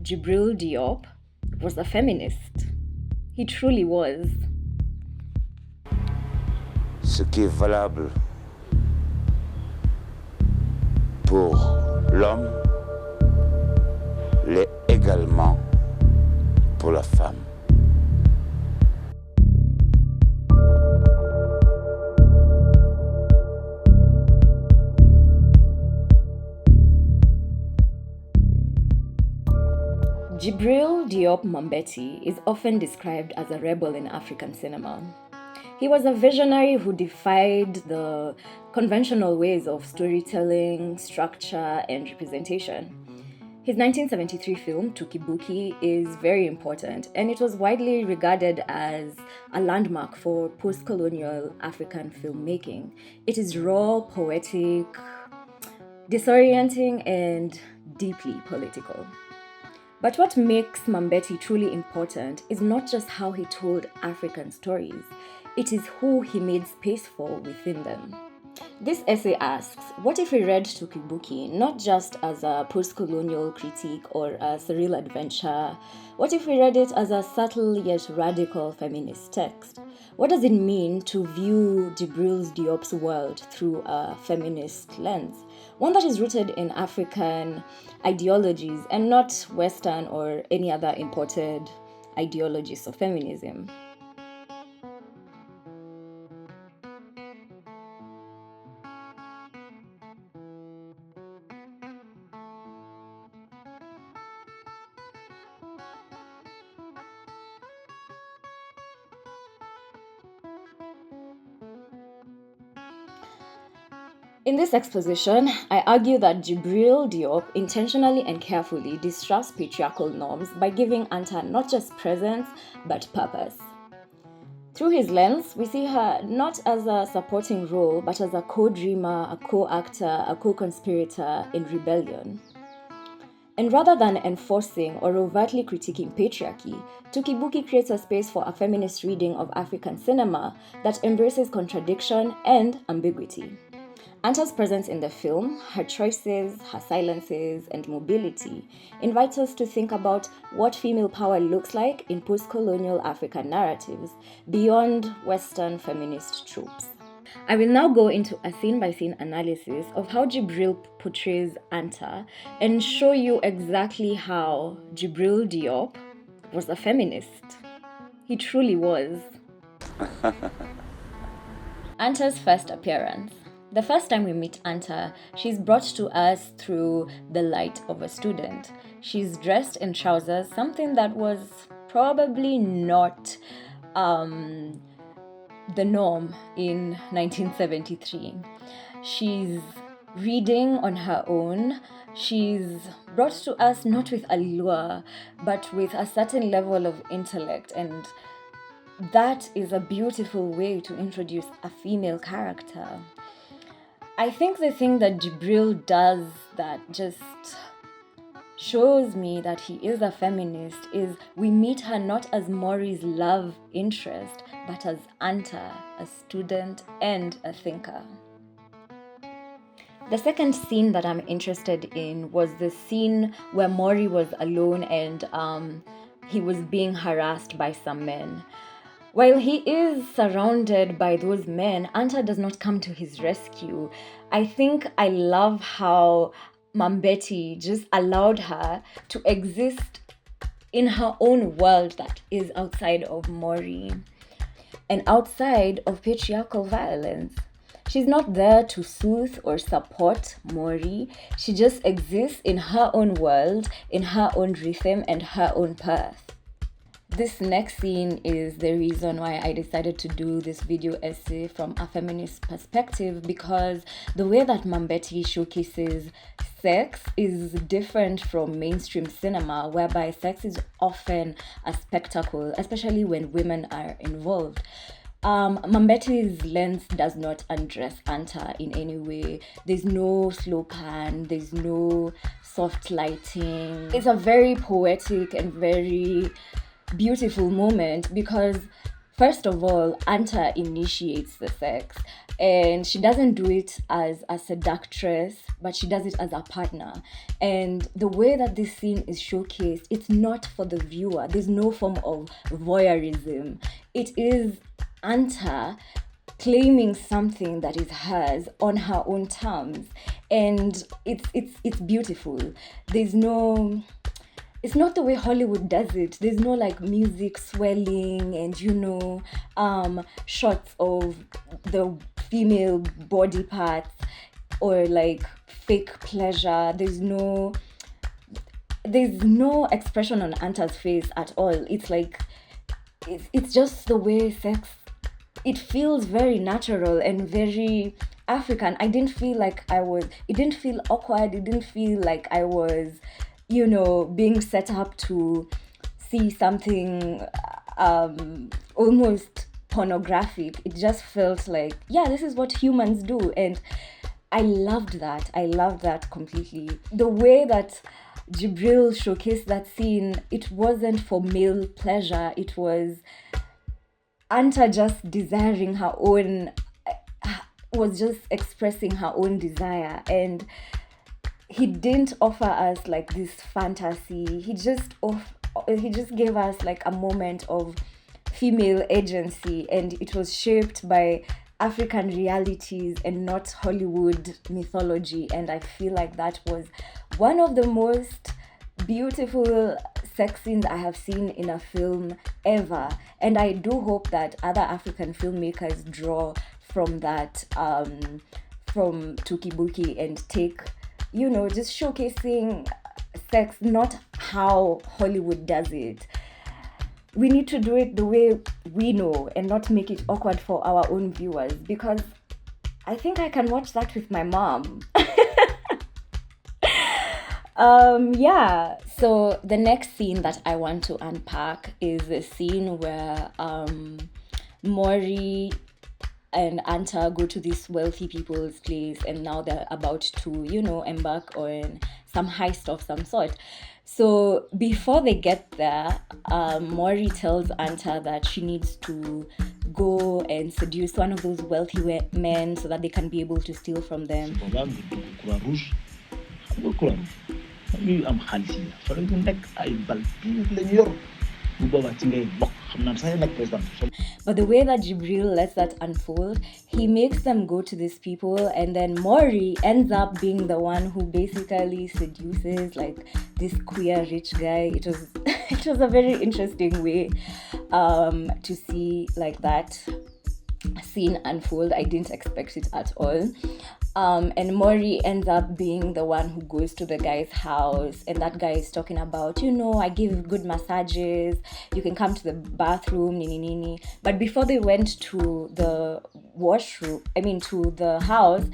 Djibril Diop was a feminist. He truly was. Ce qui est valable pour l'homme l'est également pour la femme. Djibril Diop Mambéty is often described as a rebel in African cinema. He was a visionary who defied the conventional ways of storytelling, structure, and representation. His 1973 film, Touki Bouki, is very important, and it was widely regarded as a landmark for post-colonial African filmmaking. It is raw, poetic, disorienting, and deeply political. But what makes Mambety truly important is not just how he told African stories, it is who he made space for within them. This essay asks, what if we read Touki Bouki not just as a post-colonial critique or a surreal adventure? What if we read it as a subtle yet radical feminist text? What does it mean to view Djibril Diop's world through a feminist lens? One that is rooted in African ideologies and not Western or any other imported ideologies of feminism. In this exposition, I argue that Djibril Diop intentionally and carefully disrupts patriarchal norms by giving Anta not just presence, but purpose. Through his lens, we see her not as a supporting role, but as a co-dreamer, a co-actor, a co-conspirator in rebellion. And rather than enforcing or overtly critiquing patriarchy, Touki Bouki creates a space for a feminist reading of African cinema that embraces contradiction and ambiguity. Anta's presence in the film, her choices, her silences, and mobility invites us to think about what female power looks like in post-colonial African narratives beyond Western feminist tropes. I will now go into a scene-by-scene analysis of how Djibril portrays Anta and show you exactly how Djibril Diop was a feminist. He truly was. Anta's first appearance. The first time we meet Anta, she's brought to us through the light of a student. She's dressed in trousers, something that was probably not the norm in 1973. She's reading on her own. She's brought to us not with allure, but with a certain level of intellect, and that is a beautiful way to introduce a female character. I think the thing that Djibril does that just shows me that he is a feminist is we meet her not as Mory's love interest, but as Anta, a student and a thinker. The second scene that I'm interested in was the scene where Mory was alone and he was being harassed by some men. While he is surrounded by those men, Anta does not come to his rescue. I think I love how Mambety just allowed her to exist in her own world that is outside of Mory and outside of patriarchal violence. She's not there to soothe or support Mory. She just exists in her own world, in her own rhythm and her own path. This next scene is the reason why I decided to do this video essay from a feminist perspective, because the way that Mambety showcases sex is different from mainstream cinema, whereby sex is often a spectacle, especially when women are involved. Mambety's lens does not undress Anta in any way. There's no slow pan, there's no soft lighting. It's a very poetic and very beautiful moment because, first of all, Anta initiates the sex. And she doesn't do it as a seductress, but she does it as a partner. And the way that this scene is showcased, it's not for the viewer. There's no form of voyeurism. It is Anta claiming something that is hers on her own terms. And it's beautiful. There's no... It's not the way Hollywood does it. There's no like music swelling and shots of the female body parts or like fake pleasure. There's no expression on Anta's face at all. It's like it's just the way sex. It feels very natural and very African. I didn't feel like it didn't feel awkward. It didn't feel like I was being set up to see something almost pornographic. It just felt like, yeah, this is what humans do. And I loved that completely. The way that Djibril showcased that scene, it wasn't for male pleasure. It was Anta just desiring her own, was just expressing her own desire. And he didn't offer us like this fantasy. He just gave us like a moment of female agency, and it was shaped by African realities and not Hollywood mythology. And I feel like that was one of the most beautiful sex scenes I have seen in a film ever. And I do hope that other African filmmakers draw from that, from Touki Bouki, and take just showcasing sex, not how Hollywood does it. We need to do it the way we know and not make it awkward for our own viewers, because I think I can watch that with my mom. So the next scene that I want to unpack is the scene where Mory and Anta go to this wealthy people's place, and now they're about to, embark on some heist of some sort. So before they get there, Mory tells Anta that she needs to go and seduce one of those wealthy men so that they can be able to steal from them. But the way that Djibril lets that unfold, he makes them go to these people, and then Mory ends up being the one who basically seduces like this queer rich guy. It was a very interesting way to see like that scene unfold. I didn't expect it at all. And Mory ends up being the one who goes to the guy's house, and that guy is talking about, I give good massages, you can come to the bathroom, nini. But before they went to the to the house,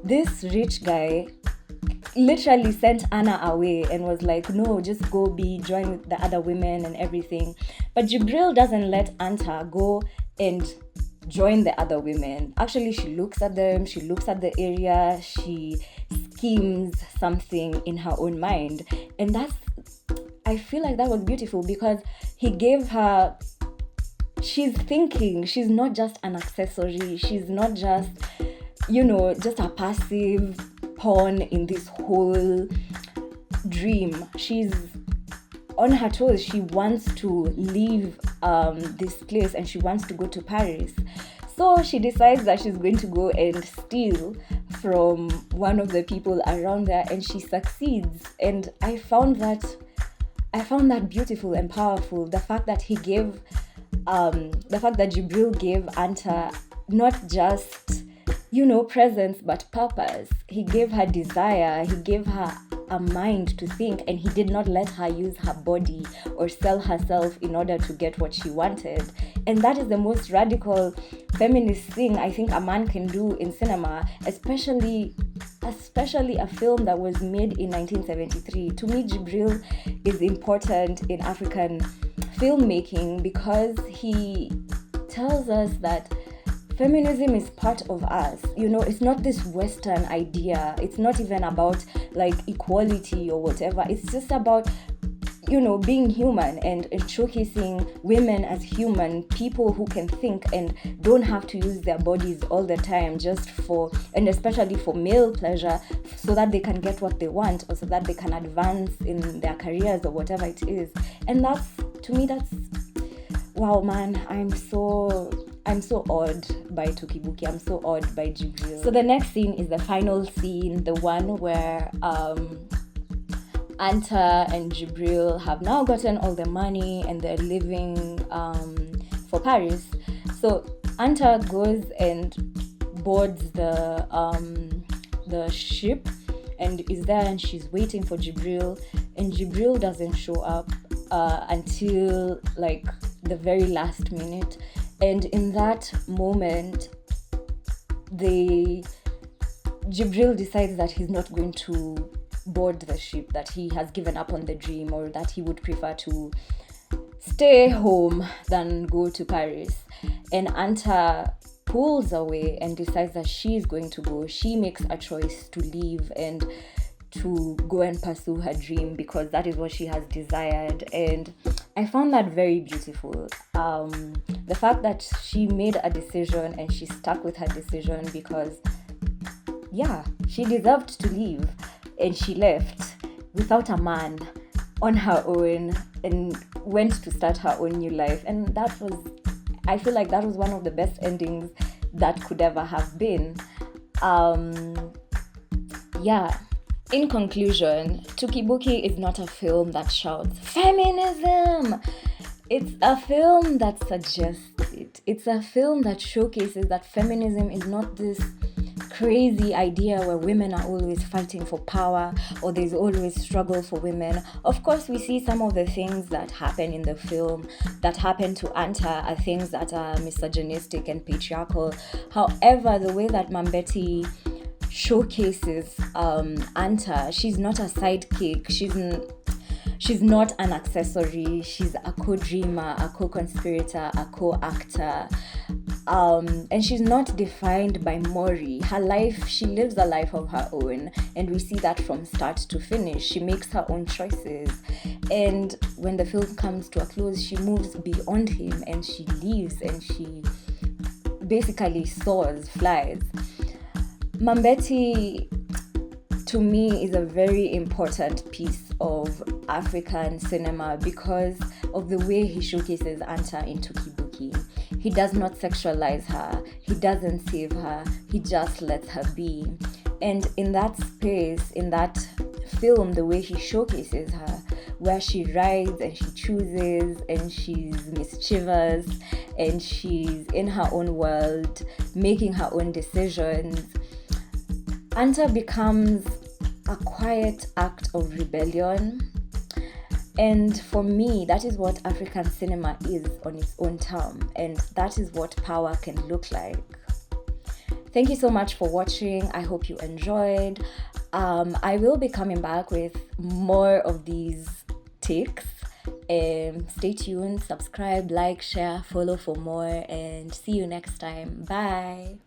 this rich guy literally sent Anna away and was like, no, just go join with the other women and everything. But Djibril doesn't let Anta go and join the other women. Actually, she looks at them, she looks at the area, she schemes something in her own mind. And I feel like that was beautiful, because he gave her, she's thinking, she's not just an accessory, she's not just, just a passive pawn in this whole dream. She's on her toes. She wants to leave this place, and she wants to go to Paris. So she decides that she's going to go and steal from one of the people around there, and she succeeds. And I found that beautiful and powerful. The fact that Djibril gave Anta not just presence but purpose. He gave her desire, he gave her a mind to think, and he did not let her use her body or sell herself in order to get what she wanted. And that is the most radical feminist thing I think a man can do in cinema, especially a film that was made in 1973. To me, Djibril is important in African filmmaking because he tells us that feminism is part of us. It's not this Western idea. It's not even about like equality or whatever. It's just about, being human and showcasing women as human people who can think and don't have to use their bodies all the time just and especially for male pleasure, so that they can get what they want or so that they can advance in their careers or whatever it is. And that's, to me, that's, wow, man, I'm so awed by Touki Bouki. I'm so awed by Djibril. So the next scene is the final scene, the one where Anta and Djibril have now gotten all the money and they're living for Paris. So Anta goes and boards the ship and is there, and she's waiting for Djibril, and Djibril doesn't show up until like the very last minute. And in that moment, Djibril decides that he's not going to board the ship, that he has given up on the dream, or that he would prefer to stay home than go to Paris. And Anta pulls away and decides that she's going to go. She makes a choice to leave and to go and pursue her dream because that is what she has desired. And I found that very beautiful. The fact that she made a decision and she stuck with her decision because, yeah, she deserved to leave. And she left without a man, on her own, and went to start her own new life. And I feel like that was one of the best endings that could ever have been. Yeah. In conclusion, Touki Bouki is not a film that shouts feminism. It's a film that suggests it. It's a film that showcases that feminism is not this crazy idea where women are always fighting for power or there's always struggle for women. Of course, we see some of the things that happen in the film that happen to Anta are things that are misogynistic and patriarchal. However, the way that Mambety showcases Anta, she's not a sidekick, she's not an accessory, she's a co-dreamer, a co-conspirator, a co-actor. And she's not defined by Mory. Her life, she lives a life of her own, and we see that from start to finish. She makes her own choices, and when the film comes to a close, she moves beyond him and she leaves and she basically soars, flies. Mambety, to me, is a very important piece of African cinema because of the way he showcases Anta in Touki Bouki. He does not sexualize her, he doesn't save her, he just lets her be. And in that space, in that film, the way he showcases her, where she rides and she chooses and she's mischievous and she's in her own world, making her own decisions, Anta becomes a quiet act of rebellion. And for me, that is what African cinema is on its own term, and that is what power can look like. Thank you so much for watching. I hope you enjoyed. I will be coming back with more of these takes. Stay tuned, subscribe, like, share, follow for more, and see you next time. Bye.